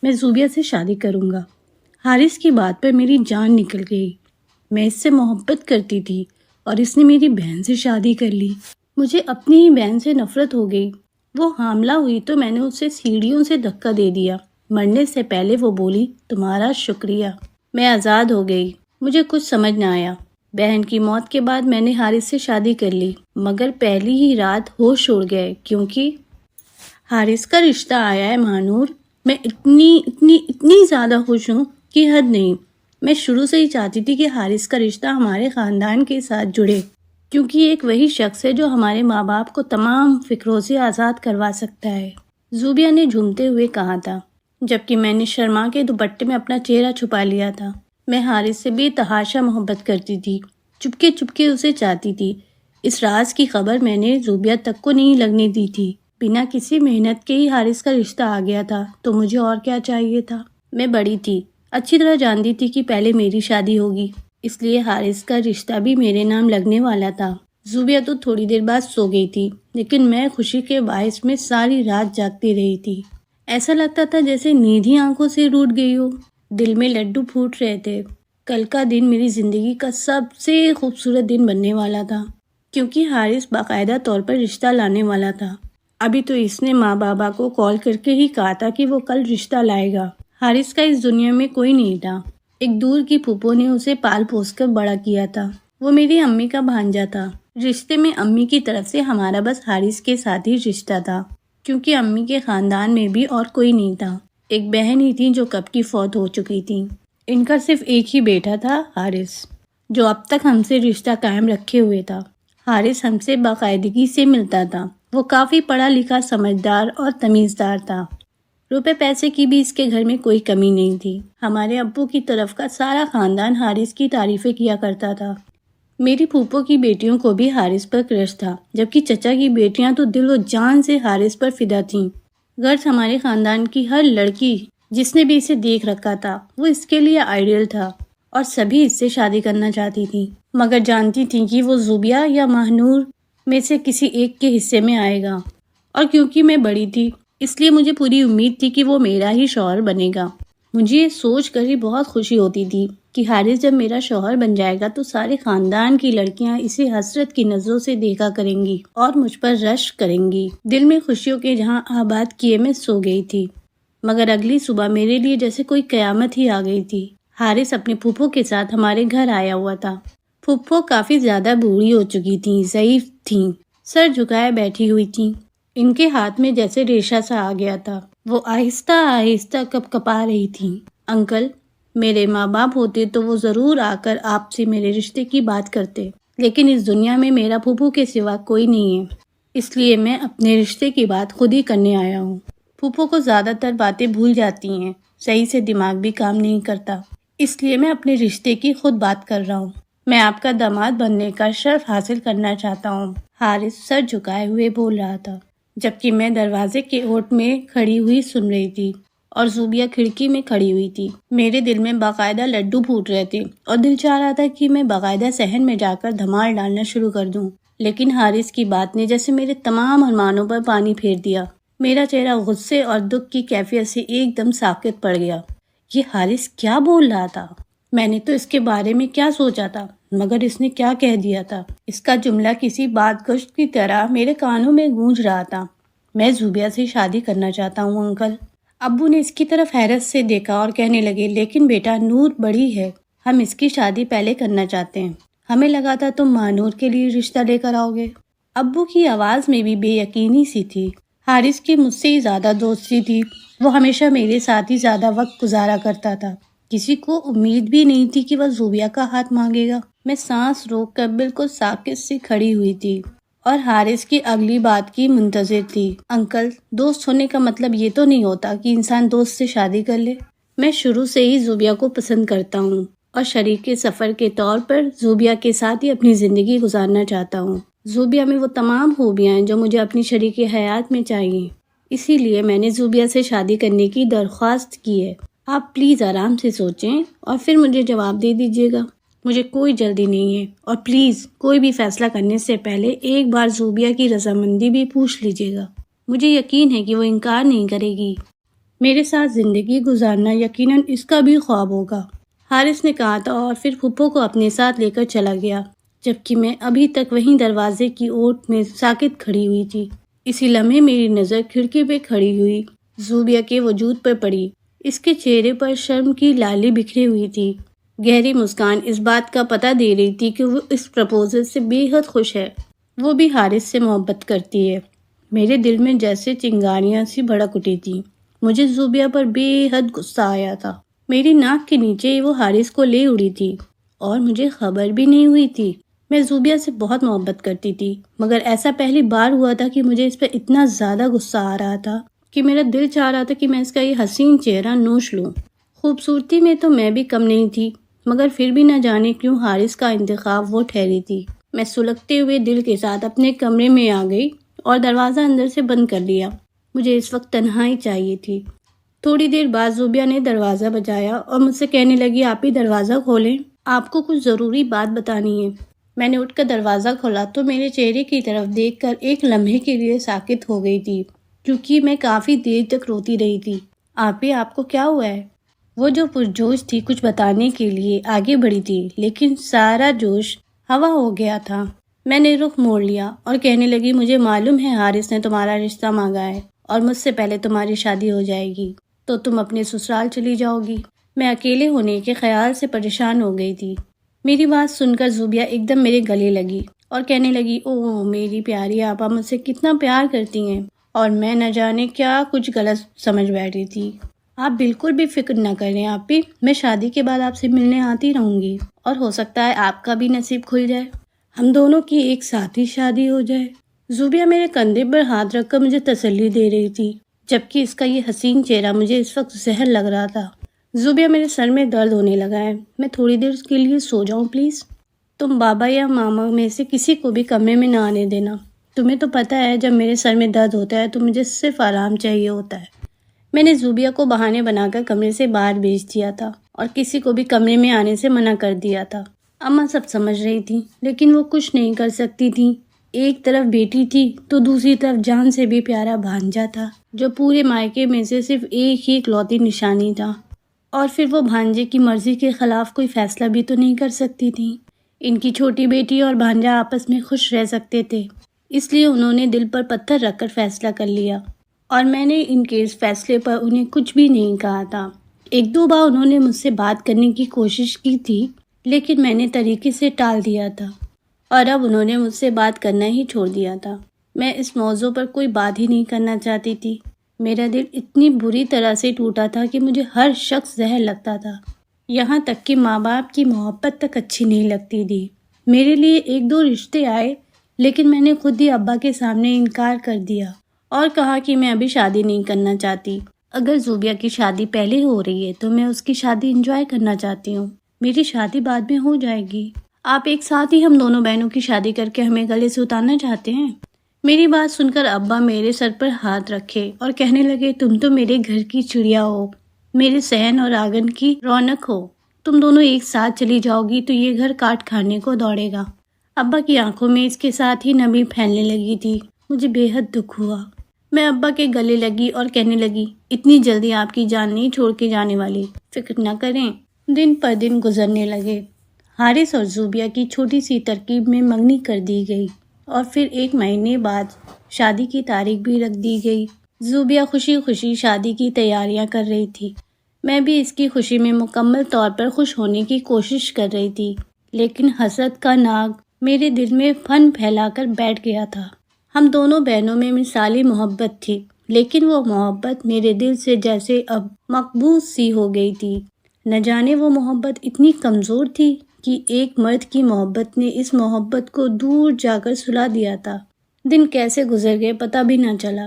میں زوبیہ سے شادی کروں گا۔ حارث کی بات پر میری جان نکل گئی۔ میں اس سے محبت کرتی تھی اور اس نے میری بہن سے شادی کر لی۔ مجھے اپنی ہی بہن سے نفرت ہو گئی۔ وہ حاملہ ہوئی تو میں نے اسے سیڑھیوں سے دھکا دے دیا۔ مرنے سے پہلے وہ بولی، تمہارا شکریہ۔ میں آزاد ہو گئی۔ مجھے کچھ سمجھ نہ آیا۔ بہن کی موت کے بعد میں نے حارث سے شادی کر لی، مگر پہلی ہی رات ہوش اڑ گئے کیونکہ حارث کا رشتہ آیا ہے مہانور۔ میں اتنی زیادہ خوش ہوں کہ حد نہیں۔ میں شروع سے ہی چاہتی تھی کہ حارث کا رشتہ ہمارے خاندان کے ساتھ جڑے، کیونکہ یہ ایک وہی شخص ہے جو ہمارے ماں باپ کو تمام فکروں سے آزاد کروا سکتا ہے، زوبیہ نے جھومتے ہوئے کہا تھا، جبکہ میں نے شرما کے دوپٹے میں اپنا چہرہ چھپا لیا تھا۔ میں حارث سے بے تحاشا محبت کرتی تھی، چپکے چپکے اسے چاہتی تھی۔ اس راز کی خبر میں نے زوبیہ تک کو نہیں لگنے دی تھی۔ بنا کسی محنت کے ہی حارث کا رشتہ آ گیا تھا تو مجھے اور کیا چاہیے تھا؟ میں بڑی تھی، اچھی طرح جانتی تھی کہ پہلے میری شادی ہوگی، اس لیے حارث کا رشتہ بھی میرے نام لگنے والا تھا۔ زوبیہ تو تھوڑی دیر بعد سو گئی تھی، لیکن میں خوشی کے باعث میں ساری رات جاگتی رہی تھی۔ ایسا لگتا تھا جیسے نیند ہی آنکھوں سے روٹ گئی ہو۔ دل میں لڈو پھوٹ رہے تھے۔ کل کا دن میری زندگی کا سب سے خوبصورت دن بننے والا تھا، کیونکہ حارث باقاعدہ طور پر رشتہ لانے والا تھا۔ ابھی تو اس نے ماں بابا کو کال کر کے ہی کہا تھا کہ وہ کل رشتہ لائے گا۔ حارث کا اس دنیا میں کوئی نہیں تھا۔ ایک دور کی پھوپھو نے اسے پال پوس کر بڑا کیا تھا۔ وہ میری امی کا بھانجا تھا۔ رشتے میں امی کی طرف سے ہمارا بس حارث کے ساتھ ہی رشتہ تھا، کیونکہ امی کے خاندان میں بھی اور کوئی نہیں تھا۔ ایک بہن ہی تھی جو کب کی فوت ہو چکی تھی۔ ان کا صرف ایک ہی بیٹا تھا، حارث، جو اب تک ہم سے رشتہ قائم رکھے ہوئے تھا۔ حارث ہم سے باقاعدگی سے ملتا تھا۔ وہ کافی پڑھا لکھا، سمجھدار اور تمیزدار تھا۔ روپے پیسے کی بھی اس کے گھر میں کوئی کمی نہیں تھی۔ ہمارے ابو کی طرف کا سارا خاندان حارث کی تعریفیں کیا کرتا تھا۔ میری پھوپھو کی بیٹیوں کو بھی حارث پر کرش تھا، جبکہ چچا کی بیٹیاں تو دل و جان سے حارث پر فدا تھیں۔ غرض ہمارے خاندان کی ہر لڑکی جس نے بھی اسے دیکھ رکھا تھا، وہ اس کے لیے آئیڈیل تھا اور سبھی اس سے شادی کرنا چاہتی تھی، مگر جانتی تھیں کہ وہ زوبیہ یا مہنور میں سے کسی ایک کے حصے میں آئے گا، اور کیونکہ میں بڑی تھی اس لیے مجھے پوری امید تھی کہ وہ میرا ہی شوہر بنے گا۔ مجھے یہ سوچ کر ہی بہت خوشی ہوتی تھی کہ حارث جب میرا شوہر بن جائے گا تو سارے خاندان کی لڑکیاں اسے حسرت کی نظروں سے دیکھا کریں گی اور مجھ پر رشک کریں گی۔ دل میں خوشیوں کے جہاں آباد کیے میں سو گئی تھی، مگر اگلی صبح میرے لیے جیسے کوئی قیامت ہی آ گئی تھی۔ حارث اپنے پھوپھو کے ساتھ ہمارے گھر آیا ہوا تھا۔ پھوپھو کافی زیادہ بوڑھی ہو چکی تھیں، ضعیف تھیں، سر جھکائے بیٹھی ہوئی تھیں۔ ان کے ہاتھ میں جیسے ریشہ سا آ گیا تھا۔ وہ آہستہ آہستہ کپ کپا رہی تھیں۔ انکل، میرے ماں باپ ہوتے تو وہ ضرور آ کر آپ سے میرے رشتے کی بات کرتے، لیکن اس دنیا میں میرا پھوپھو کے سوا کوئی نہیں ہے، اس لیے میں اپنے رشتے کی بات خود ہی کرنے آیا ہوں۔ پھوپھو کو زیادہ تر باتیں بھول جاتی ہیں، صحیح سے دماغ بھی کام نہیں کرتا، اس لیے میں اپنے رشتے کی خود بات کر رہا ہوں۔ میں آپ کا داماد بننے کا شرف حاصل کرنا چاہتا ہوں، حارث سر جھکائے ہوئے بول رہا تھا، جبکہ میں دروازے کے اوٹ میں کھڑی ہوئی سن رہی تھی اور زوبیہ کھڑکی میں کھڑی ہوئی تھی۔ میرے دل میں باقاعدہ لڈو پھوٹ رہے تھے اور دل چاہ رہا تھا کہ میں باقاعدہ صحن میں جا کر دھمال ڈالنا شروع کر دوں، لیکن حارث کی بات نے جیسے میرے تمام ارمانوں پر پانی پھیر دیا۔ میرا چہرہ غصے اور دکھ کی کیفیت سے ایک دم ساکت پڑ گیا۔ یہ حارث کیا بول رہا تھا؟ میں نے تو اس کے بارے میں کیا سوچا تھا، مگر اس نے کیا کہہ دیا تھا؟ اس کا جملہ کسی بات گشت کی طرح میرے کانوں میں گونج رہا تھا۔ میں زوبیہ سے شادی کرنا چاہتا ہوں انکل۔ ابو نے اس کی طرف حیرت سے دیکھا اور کہنے لگے، لیکن بیٹا، نور بڑی ہے، ہم اس کی شادی پہلے کرنا چاہتے ہیں، ہمیں لگا تھا تم مہنور کے لیے رشتہ لے کر آؤ گے۔ ابو کی آواز میں بھی بے یقینی سی تھی۔ حارث کی مجھ سے ہی زیادہ دوستی تھی، وہ ہمیشہ میرے ساتھ ہی زیادہ وقت گزارا کرتا تھا۔ کسی کو امید بھی نہیں تھی کہ وہ زوبیہ کا ہاتھ مانگے گا۔ میں سانس روک کر بالکل ساکت سے کھڑی ہوئی تھی اور حارث کی اگلی بات کی منتظر تھی۔ انکل، دوست ہونے کا مطلب یہ تو نہیں ہوتا کہ انسان دوست سے شادی کر لے۔ میں شروع سے ہی زوبیہ کو پسند کرتا ہوں اور شریک سفر کے طور پر زوبیہ کے ساتھ ہی اپنی زندگی گزارنا چاہتا ہوں۔ زوبیہ میں وہ تمام خوبیاں ہیں جو مجھے اپنی شریک حیات میں چاہیے، اسی لیے میں نے زوبیہ سے شادی کرنے کی درخواست کی ہے۔ آپ پلیز آرام سے سوچیں اور پھر مجھے جواب دے دیجیے گا۔ مجھے کوئی جلدی نہیں ہے، اور پلیز کوئی بھی فیصلہ کرنے سے پہلے ایک بار زوبیہ کی رضامندی بھی پوچھ لیجیے گا۔ مجھے یقین ہے کہ وہ انکار نہیں کرے گی۔ میرے ساتھ زندگی گزارنا یقیناً اس کا بھی خواب ہوگا، حارث نے کہا تھا اور پھر پھپھو کو اپنے ساتھ لے کر چلا گیا، جبکہ میں ابھی تک وہیں دروازے کی اوٹ میں ساکت کھڑی ہوئی تھی۔ اسی لمحے میری نظر کھڑکی پہ کھڑی ہوئی زوبیہ کے وجود پر پڑی۔ اس کے چہرے پر شرم کی لالی بکھری ہوئی تھی۔ گہری مسکان اس بات کا پتہ دے رہی تھی کہ وہ اس پرپوزل سے بے حد خوش ہے، وہ بھی حارث سے محبت کرتی ہے۔ میرے دل میں جیسے چنگاریاں سی بھڑک اٹھی تھی۔ مجھے زوبیہ پر بے حد غصہ آیا تھا۔ میری ناک کے نیچے وہ حارث کو لے اڑی تھی اور مجھے خبر بھی نہیں ہوئی تھی۔ میں زوبیہ سے بہت محبت کرتی تھی، مگر ایسا پہلی بار ہوا تھا کہ مجھے اس پر اتنا زیادہ غصہ آ رہا تھا کہ میرا دل چاہ رہا تھا کہ میں اس کا یہ حسین چہرہ نوش لوں۔ خوبصورتی میں تو میں بھی کم نہیں تھی، مگر پھر بھی نہ جانے کیوں حارث کا انتخاب وہ ٹھہری تھی۔ میں سلگتے ہوئے دل کے ساتھ اپنے کمرے میں آ گئی اور دروازہ اندر سے بند کر لیا۔ مجھے اس وقت تنہائی چاہیے تھی۔ تھوڑی دیر بعد زوبیہ نے دروازہ بجایا اور مجھ سے کہنے لگی، آپ ہی دروازہ کھولیں، آپ کو کچھ ضروری بات بتانی ہے۔ میں نے اٹھ کر دروازہ کھولا تو میرے چہرے کی طرف دیکھ کر ایک لمحے کے لیے ساکت ہو گئی تھی، کیونکہ میں کافی دیر تک روتی رہی تھی۔ آپ کو کیا ہوا ہے؟ وہ جو پرجوش تھی کچھ بتانے کے لیے آگے بڑھی تھی، لیکن سارا جوش ہوا ہو گیا تھا۔ میں نے رخ موڑ لیا اور کہنے لگی، مجھے معلوم ہے حارث نے تمہارا رشتہ مانگا ہے اور مجھ سے پہلے تمہاری شادی ہو جائے گی تو تم اپنے سسرال چلی جاؤ گی۔ میں اکیلے ہونے کے خیال سے پریشان ہو گئی تھی۔ میری بات سن کر زوبیہ ایک دم میرے گلے لگی اور کہنے لگی، اوہ میری پیاری آپا مجھ سے کتنا پیار کرتی ہیں، اور میں نہ جانے کیا کچھ غلط سمجھ بیٹھی تھی۔ آپ بالکل بھی فکر نہ کریں آپی، میں شادی کے بعد آپ سے ملنے آتی رہوں گی، اور ہو سکتا ہے آپ کا بھی نصیب کھل جائے، ہم دونوں کی ایک ساتھ ہی شادی ہو جائے۔ زوبیہ میرے کندھے پر ہاتھ رکھ کر مجھے تسلی دے رہی تھی، جبکہ اس کا یہ حسین چہرہ مجھے اس وقت زہر لگ رہا تھا۔ زوبیہ، میرے سر میں درد ہونے لگا ہے، میں تھوڑی دیر کے لیے سو جاؤں پلیز؟ تم بابا یا ماما میں سے کسی کو بھی کمرے میں نہ آنے دینا۔ تمہیں تو پتہ ہے جب میرے سر میں درد ہوتا ہے تو مجھے صرف آرام چاہیے ہوتا ہے۔ میں نے زوبیہ کو بہانے بنا کر کمرے سے باہر بھیج دیا تھا اور کسی کو بھی کمرے میں آنے سے منع کر دیا تھا۔ اماں سب سمجھ رہی تھی، لیکن وہ کچھ نہیں کر سکتی تھی۔ ایک طرف بیٹی تھی تو دوسری طرف جان سے بھی پیارا بھانجا تھا، جو پورے مائکے میں سے صرف ایک ہی اکلوتی نشانی تھا، اور پھر وہ بھانجے کی مرضی کے خلاف کوئی فیصلہ بھی تو نہیں کر سکتی تھی۔ ان کی چھوٹی بیٹی اور بھانجا آپس میں خوش رہ سکتے تھے، اس لیے انہوں نے دل پر پتھر رکھ کر فیصلہ کر لیا، اور میں نے ان کے اس فیصلے پر انہیں کچھ بھی نہیں کہا تھا۔ ایک دو بار انہوں نے مجھ سے بات کرنے کی کوشش کی تھی، لیکن میں نے طریقے سے ٹال دیا تھا، اور اب انہوں نے مجھ سے بات کرنا ہی چھوڑ دیا تھا۔ میں اس موضوع پر کوئی بات ہی نہیں کرنا چاہتی تھی۔ میرا دل اتنی بری طرح سے ٹوٹا تھا کہ مجھے ہر شخص زہر لگتا تھا، یہاں تک کہ ماں باپ کی محبت تک اچھی نہیں لگتی تھی۔ میرے لیے ایک دو رشتے آئے، لیکن میں نے خود ہی ابا کے سامنے انکار کر دیا اور کہا کہ میں ابھی شادی نہیں کرنا چاہتی۔ اگر زوبیہ کی شادی پہلے ہو رہی ہے تو میں اس کی شادی انجوائے کرنا چاہتی ہوں، میری شادی بعد میں ہو جائے گی۔ آپ ایک ساتھ ہی ہم دونوں بہنوں کی شادی کر کے ہمیں گلے سے اتارنا چاہتے ہیں؟ میری بات سن کر ابا میرے سر پر ہاتھ رکھے اور کہنے لگے، تم تو میرے گھر کی چڑیا ہو، میرے صحن اور آنگن کی رونق ہو، تم دونوں ایک ساتھ چلی جاؤ گی تو یہ گھر کاٹ کھانے کو دوڑے گا۔ ابا کی آنکھوں میں اس کے ساتھ ہی نمی پھیلنے لگی تھی۔ مجھے بے حد دکھ ہوا۔ میں ابا کے گلے لگی اور کہنے لگی، اتنی جلدی آپ کی جان نہیں چھوڑ کے جانے والی، فکر نہ کریں۔ دن پر دن گزرنے لگے۔ حارث اور زوبیہ کی چھوٹی سی ترکیب میں منگنی کر دی گئی، اور پھر 1 مہینے بعد شادی کی تاریخ بھی رکھ دی گئی۔ زوبیہ خوشی خوشی شادی کی تیاریاں کر رہی تھی۔ میں بھی اس کی خوشی میں مکمل طور پر خوش ہونے کی کوشش کر رہی تھی، لیکن حسد کا ناگ میرے دل میں فن پھیلا کر بیٹھ گیا تھا۔ ہم دونوں بہنوں میں مثالی محبت تھی، لیکن وہ محبت میرے دل سے جیسے اب مقبوض سی ہو گئی تھی۔ نہ جانے وہ محبت اتنی کمزور تھی کہ ایک مرد کی محبت نے اس محبت کو دور جا کر سلا دیا تھا۔ دن کیسے گزر گئے پتہ بھی نہ چلا،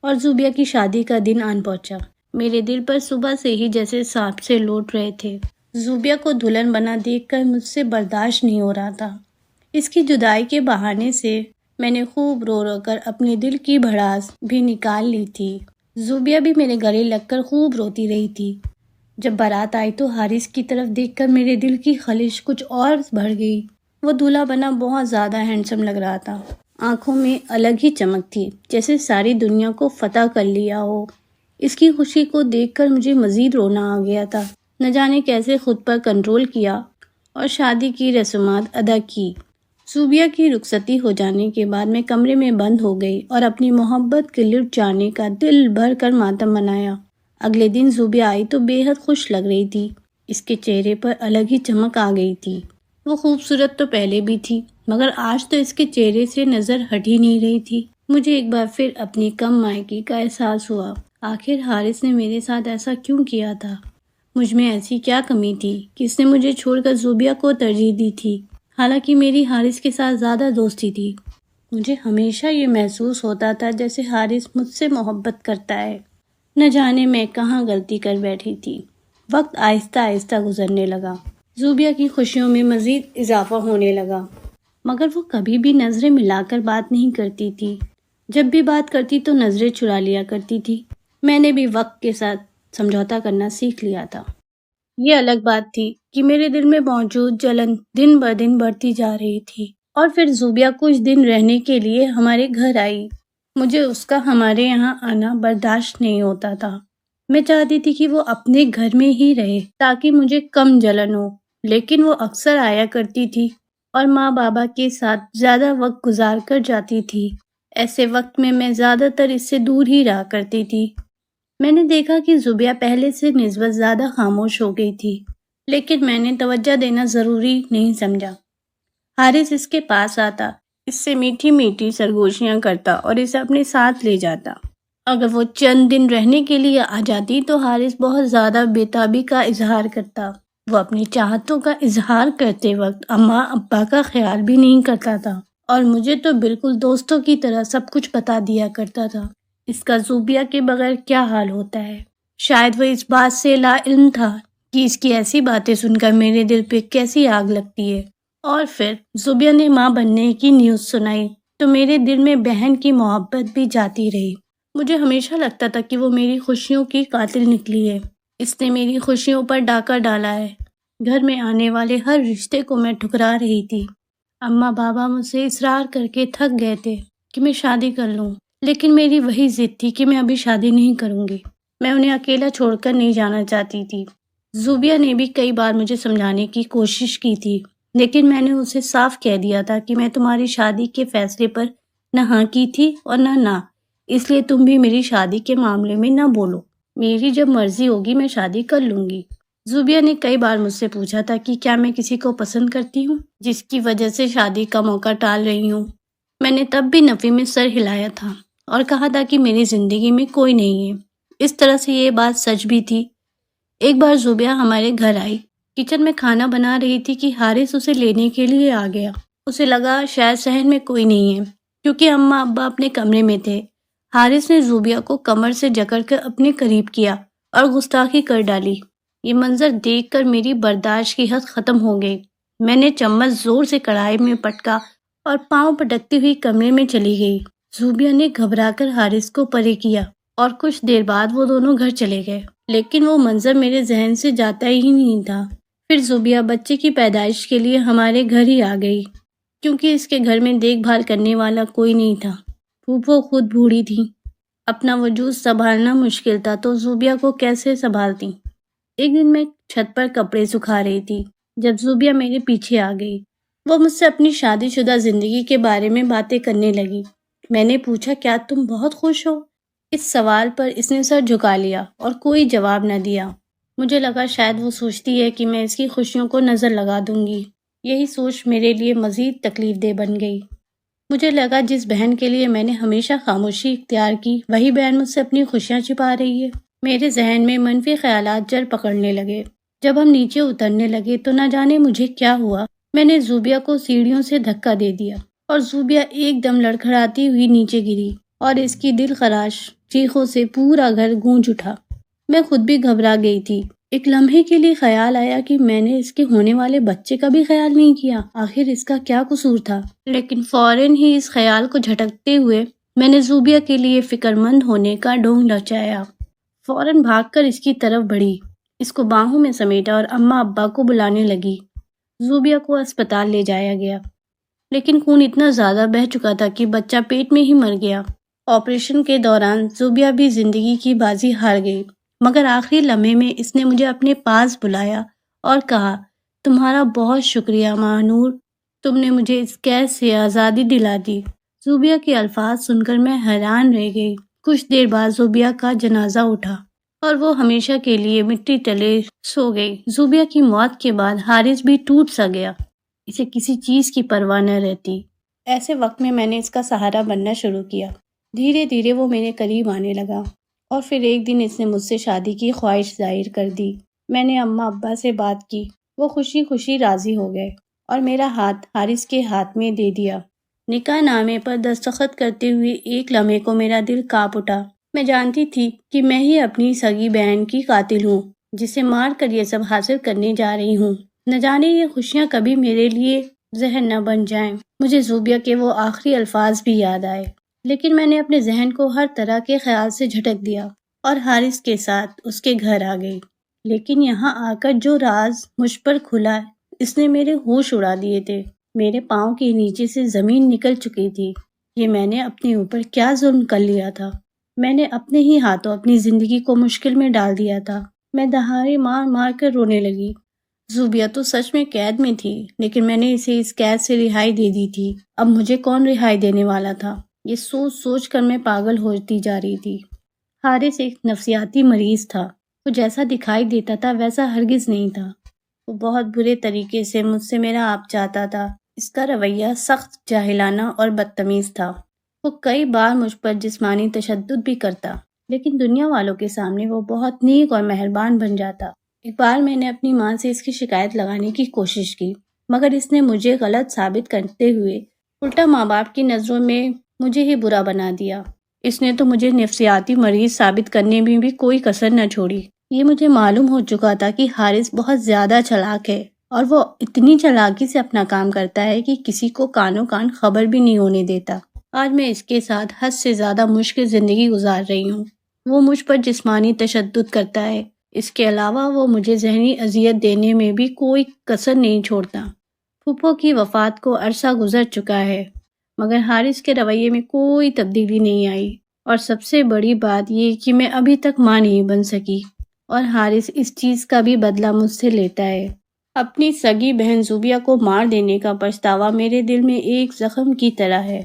اور زوبیہ کی شادی کا دن آن پہنچا۔ میرے دل پر صبح سے ہی جیسے سانپ سے لوٹ رہے تھے۔ زوبیہ کو دلہن بنا دیکھ کر مجھ سے برداشت نہیں ہو رہا تھا۔ اس کی جدائی کے بہانے سے میں نے خوب رو رو کر اپنے دل کی بھڑاس بھی نکال لی تھی۔ زوبیہ بھی میرے گلے لگ کر خوب روتی رہی تھی۔ جب بارات آئی تو حارث کی طرف دیکھ کر میرے دل کی خلش کچھ اور بڑھ گئی۔ وہ دولہا بنا بہت زیادہ ہینڈسم لگ رہا تھا۔ آنکھوں میں الگ ہی چمک تھی، جیسے ساری دنیا کو فتح کر لیا ہو۔ اس کی خوشی کو دیکھ کر مجھے مزید رونا آ گیا تھا۔ نہ جانے کیسے خود پر کنٹرول کیا اور شادی کی رسومات ادا کی۔ زوبیہ کی رخصتی ہو جانے کے بعد میں کمرے میں بند ہو گئی اور اپنی محبت کے لٹ جانے کا دل بھر کر ماتم منایا۔ اگلے دن زوبیہ آئی تو بے حد خوش لگ رہی تھی۔ اس کے چہرے پر الگ ہی چمک آ گئی تھی۔ وہ خوبصورت تو پہلے بھی تھی، مگر آج تو اس کے چہرے سے نظر ہٹ ہی نہیں رہی تھی۔ مجھے ایک بار پھر اپنی کم مائگی کا احساس ہوا۔ آخر حارث نے میرے ساتھ ایسا کیوں کیا تھا؟ مجھ میں ایسی کیا کمی تھی کہ اس نے مجھے چھوڑ کر زوبیہ کو ترجیح دی تھی؟ حالانکہ میری حارث کے ساتھ زیادہ دوستی تھی۔ مجھے ہمیشہ یہ محسوس ہوتا تھا جیسے حارث مجھ سے محبت کرتا ہے۔ نہ جانے میں کہاں غلطی کر بیٹھی تھی۔ وقت آہستہ آہستہ گزرنے لگا۔ زوبیہ کی خوشیوں میں مزید اضافہ ہونے لگا، مگر وہ کبھی بھی نظریں ملا کر بات نہیں کرتی تھی۔ جب بھی بات کرتی تو نظریں چرا لیا کرتی تھی۔ میں نے بھی وقت کے ساتھ سمجھوتا کرنا سیکھ لیا تھا۔ یہ الگ بات تھی کہ میرے دل میں موجود جلن دن بہ دن بڑھتی جا رہی تھی۔ اور پھر زوبیہ کچھ دن رہنے کے لیے ہمارے گھر آئی۔ مجھے اس کا ہمارے یہاں آنا برداشت نہیں ہوتا تھا۔ میں چاہتی تھی کہ وہ اپنے گھر میں ہی رہے تاکہ مجھے کم جلن ہو، لیکن وہ اکثر آیا کرتی تھی اور ماں بابا کے ساتھ زیادہ وقت گزار کر جاتی تھی۔ ایسے وقت میں زیادہ تر اس سے دور ہی رہا کرتی تھی۔ میں نے دیکھا کہ زوبیہ پہلے سے نسبت زیادہ خاموش ہو گئی تھی، لیکن میں نے توجہ دینا ضروری نہیں سمجھا۔ حارث اس کے پاس آتا، اس سے میٹھی میٹھی سرگوشیاں کرتا اور اسے اپنے ساتھ لے جاتا۔ اگر وہ چند دن رہنے کے لیے آ جاتی تو حارث بہت زیادہ بے تابی کا اظہار کرتا۔ وہ اپنی چاہتوں کا اظہار کرتے وقت اماں ابا کا خیال بھی نہیں کرتا تھا اور مجھے تو بالکل دوستوں کی طرح سب کچھ بتا دیا کرتا تھا۔ اس کا زوبیہ کے بغیر کیا حال ہوتا ہے؟ شاید وہ اس بات سے لا علم تھا کہ اس کی ایسی باتیں سن کر میرے دل پہ کیسی آگ لگتی ہے۔ اور پھر زوبیہ نے ماں بننے کی نیوز سنائی تو میرے دل میں بہن کی محبت بھی جاتی رہی۔ مجھے ہمیشہ لگتا تھا کہ وہ میری خوشیوں کی قاتل نکلی ہے۔ اس نے میری خوشیوں پر ڈاکہ ڈالا ہے۔ گھر میں آنے والے ہر رشتے کو میں ٹھکرا رہی تھی۔ اماں بابا مجھ سے اصرار کر کے تھک گئے تھے کہ میں شادی کر لوں، لیکن میری وہی ضد تھی کہ میں ابھی شادی نہیں کروں گی۔ میں انہیں اکیلا چھوڑ کر نہیں جانا چاہتی تھی۔ زوبیہ نے بھی کئی بار مجھے سمجھانے کی کوشش کی تھی، لیکن میں نے اسے صاف کہہ دیا تھا کہ میں تمہاری شادی کے فیصلے پر نہ ہاں کی تھی اور نہ، اس لیے تم بھی میری شادی کے معاملے میں نہ بولو۔ میری جب مرضی ہوگی میں شادی کر لوں گی۔ زوبیہ نے کئی بار مجھ سے پوچھا تھا کہ کیا میں کسی کو پسند کرتی ہوں جس کی وجہ سے شادی کا موقع ٹال رہی ہوں۔ میں نے تب بھی نفی میں سر ہلایا تھا اور کہا تھا کہ میری زندگی میں کوئی نہیں ہے۔ اس طرح سے یہ بات سچ بھی تھی۔ ایک بار زوبیہ ہمارے گھر آئی، کچن میں کھانا بنا رہی تھی کہ حارث اسے لینے کے لیے آ گیا۔ اسے لگا شاید صحن میں کوئی نہیں ہے کیونکہ اماں ابا اپنے کمرے میں تھے۔ حارث نے زوبیہ کو کمر سے جکڑ کر اپنے قریب کیا اور گستاخی کر ڈالی۔ یہ منظر دیکھ کر میری برداشت کی حد ختم ہو گئی۔ میں نے چمچ زور سے کڑھائی میں پٹکا اور پاؤں پٹکتی ہوئی کمرے میں چلی گئی۔ زوبیہ نے گھبرا کر حارث کو پرے کیا اور کچھ دیر بعد وہ دونوں گھر چلے گئے، لیکن وہ منظر میرے ذہن سے جاتا ہی نہیں تھا۔ پھر زوبیہ بچے کی پیدائش کے لیے ہمارے گھر ہی آ گئی، کیونکہ اس کے گھر میں دیکھ بھال کرنے والا کوئی نہیں تھا۔ پھوپھو خود بوڑھی تھی، اپنا وجود سنبھالنا مشکل تھا تو زوبیہ کو کیسے سنبھالتی۔ ایک دن میں چھت پر کپڑے سکھا رہی تھی جب زوبیہ میرے پیچھے آ گئی۔ وہ مجھ سے اپنی شادی شدہ زندگی کے بارے میں باتیں کرنے لگی۔ میں نے پوچھا کیا تم بہت خوش ہو؟ اس سوال پر اس نے سر جھکا لیا اور کوئی جواب نہ دیا۔ مجھے لگا شاید وہ سوچتی ہے کہ میں اس کی خوشیوں کو نظر لگا دوں گی۔ یہی سوچ میرے لیے مزید تکلیف دہ بن گئی۔ مجھے لگا جس بہن کے لیے میں نے ہمیشہ خاموشی اختیار کی وہی بہن مجھ سے اپنی خوشیاں چھپا رہی ہے۔ میرے ذہن میں منفی خیالات جڑ پکڑنے لگے۔ جب ہم نیچے اترنے لگے تو نہ جانے مجھے کیا ہوا، میں نے زوبیہ کو سیڑھیوں سے دھکا دے دیا اور زوبیہ ایک دم لڑکھڑاتی ہوئی نیچے گری اور اس کی دل خراش چیخوں سے پورا گھر گونج اٹھا۔ میں خود بھی گھبرا گئی تھی۔ ایک لمحے کے لیے خیال آیا کہ میں نے اس کے ہونے والے بچے کا بھی خیال نہیں کیا، آخر اس کا کیا قصور تھا۔ لیکن فوراً ہی اس خیال کو جھٹکتے ہوئے میں نے زوبیہ کے لیے فکر مند ہونے کا ڈھونگ رچایا۔ فوراً بھاگ کر اس کی طرف بڑھی، اس کو باہوں میں سمیٹا اور اماں ابا کو بلانے لگی۔ زوبیہ کو اسپتال لے جایا گیا، لیکن خون اتنا زیادہ بہہ چکا تھا کہ بچہ پیٹ میں ہی مر گیا۔ آپریشن کے دوران زوبیہ بھی زندگی کی بازی ہار گئی، مگر آخری لمحے میں اس نے مجھے اپنے پاس بلایا اور کہا، تمہارا بہت شکریہ ماہنور، تم نے مجھے اس قید سے آزادی دلا دی۔ زوبیہ کے الفاظ سن کر میں حیران رہ گئی۔ کچھ دیر بعد زوبیہ کا جنازہ اٹھا اور وہ ہمیشہ کے لیے مٹی تلے سو گئی۔ زوبیہ کی موت کے بعد حارث بھی ٹوٹ سا گیا، اسے کسی چیز کی پرواہ نہ رہتی۔ ایسے وقت میں نے اس کا سہارا بننا شروع کیا۔ دھیرے دھیرے وہ میرے قریب آنے لگا اور پھر ایک دن اس نے مجھ سے شادی کی خواہش ظاہر کر دی۔ میں نے اماں ابا سے بات کی، وہ خوشی خوشی راضی ہو گئے اور میرا ہاتھ حارث کے ہاتھ میں دے دیا۔ نکاح نامے پر دستخط کرتے ہوئے ایک لمحے کو میرا دل کانپ اٹھا۔ میں جانتی تھی کہ میں ہی اپنی سگی بہن کی قاتل ہوں، جسے مار کر یہ سب حاصل کرنے جا رہی ہوں۔ نہ جانے یہ خوشیاں کبھی میرے لیے زہر نہ بن جائیں۔ مجھے زوبیہ کے وہ آخری الفاظ بھی یاد آئے، لیکن میں نے اپنے ذہن کو ہر طرح کے خیال سے جھٹک دیا اور حارث کے ساتھ اس کے گھر آ گئی۔ لیکن یہاں آ کر جو راز مجھ پر کھلا، اس نے میرے ہوش اڑا دیے تھے۔ میرے پاؤں کے نیچے سے زمین نکل چکی تھی۔ یہ میں نے اپنے اوپر کیا ظلم کر لیا تھا؟ میں نے اپنے ہی ہاتھوں اپنی زندگی کو مشکل میں ڈال دیا تھا۔ میں دہاڑے مار مار کر رونے لگی۔ زوبیہ تو سچ میں قید میں تھی، لیکن میں نے اسے اس قید سے رہائی دے دی تھی۔ اب مجھے کون رہائی دینے والا تھا؟ یہ سوچ سوچ کر میں پاگل ہوتی جا رہی تھی۔ حارث ایک نفسیاتی مریض تھا۔ وہ جیسا دکھائی دیتا تھا ویسا ہرگز نہیں تھا۔ وہ بہت برے طریقے سے مجھ سے میرا آپ چاہتا تھا۔ اس کا رویہ سخت جاہلانہ اور بدتمیز تھا۔ وہ کئی بار مجھ پر جسمانی تشدد بھی کرتا، لیکن دنیا والوں کے سامنے وہ بہت نیک اور مہربان بن جاتا۔ ایک بار میں نے اپنی ماں سے اس کی شکایت لگانے کی کوشش کی، مگر اس نے مجھے غلط ثابت کرتے ہوئے الٹا ماں باپ کی نظروں میں مجھے ہی برا بنا دیا۔ اس نے تو مجھے نفسیاتی مریض ثابت کرنے میں بھی کوئی کسر نہ چھوڑی۔ یہ مجھے معلوم ہو چکا تھا کہ حارث بہت زیادہ چالاک ہے، اور وہ اتنی چالاکی سے اپنا کام کرتا ہے کہ کسی کو کانوں کان خبر بھی نہیں ہونے دیتا۔ آج میں اس کے ساتھ حد سے زیادہ مشکل زندگی گزار رہی ہوں۔ وہ مجھ پر جسمانی تشدد کرتا ہے، اس کے علاوہ وہ مجھے ذہنی اذیت دینے میں بھی کوئی کسر نہیں چھوڑتا۔ پھوپھو کی وفات کو عرصہ گزر چکا ہے، مگر حارث کے رویے میں کوئی تبدیلی نہیں آئی، اور سب سے بڑی بات یہ کہ میں ابھی تک ماں نہیں بن سکی، اور حارث اس چیز کا بھی بدلہ مجھ سے لیتا ہے۔ اپنی سگی بہن زوبیہ کو مار دینے کا پچھتاوا میرے دل میں ایک زخم کی طرح ہے۔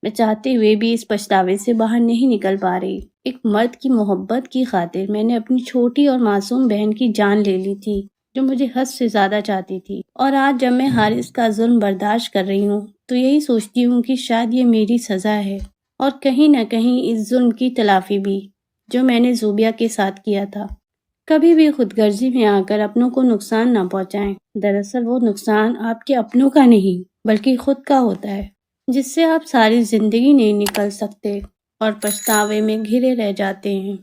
میں چاہتے ہوئے بھی اس پچھتاوے سے باہر نہیں نکل پا رہی۔ ایک مرد کی محبت کی خاطر میں نے اپنی چھوٹی اور معصوم بہن کی جان لے لی تھی، جو مجھے حد سے زیادہ چاہتی تھی۔ اور آج جب میں حارث کا ظلم برداشت کر رہی ہوں تو یہی سوچتی ہوں کہ شاید یہ میری سزا ہے، اور کہیں نہ کہیں اس ظلم کی تلافی بھی، جو میں نے زوبیہ کے ساتھ کیا تھا۔ کبھی بھی خود غرضی میں آ کر اپنوں کو نقصان نہ پہنچائیں۔ دراصل وہ نقصان آپ کے اپنوں کا نہیں بلکہ خود کا ہوتا ہے، جس سے آپ ساری زندگی نہیں نکل سکتے اور پچھتاوے میں گھرے رہ جاتے ہیں۔